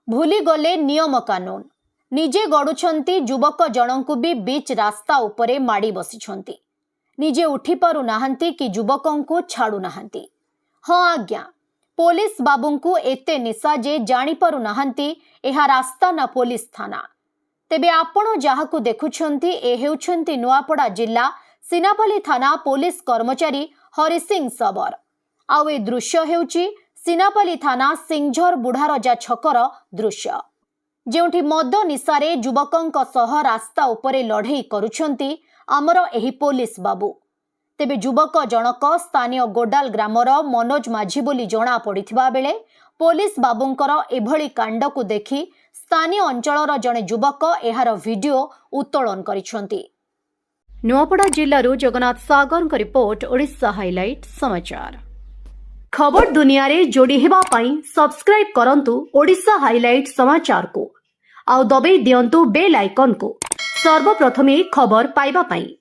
भूली गले नियम कानून निजे गड़ुछंती युवक जनंकु भी बीच रास्ता उपरे माड़ी बसिछंती निजे उठी पारु नाहंती कि युवकंकु छाड़ू नाहंती। हाँ आज्ञा पुलिस बाबूंकु एते निशा जे जानी पारु नाहंती एहा रास्ता ना पुलिस थाना। तेबे आपण जाहाकु देखुछंती ए हेउछंती नुआपड़ा जिल्ला सिनापाली थाना पुलिस कर्मचारी हरि सिंह सबर। आउ ए दृश्य हेउची सिनापाली थाना सिंझर बुढ़ारजा छकर दृश्य जेउठी मद निशारे युवकंक सह रास्ता उपरे लड़ई करुछंती आमर एही पुलिस बाबू। तेबे युवक जनक स्थानीय गोडाल ग्रामर मनोज माझी बोली जना पड़िथिबा बेले पुलिस बाबूंकर एभली कांड को देखि स्थानीय अंचलर जणे युवक एहार वीडियो उत्तोलन करिछंती। नुआपड़ा जिल्लारू जगन्नाथ सागर रिपोर्ट ओडिशा हाइलाइट समाचार। खबर दुनिया रे जोड़ी हेबा पाई सब्सक्राइब करंतु ओडिशा हाइलाइट समाचार को आउ दबे दियंतु बेल आइकन को सर्वप्रथमे खबर पाइबा पाई।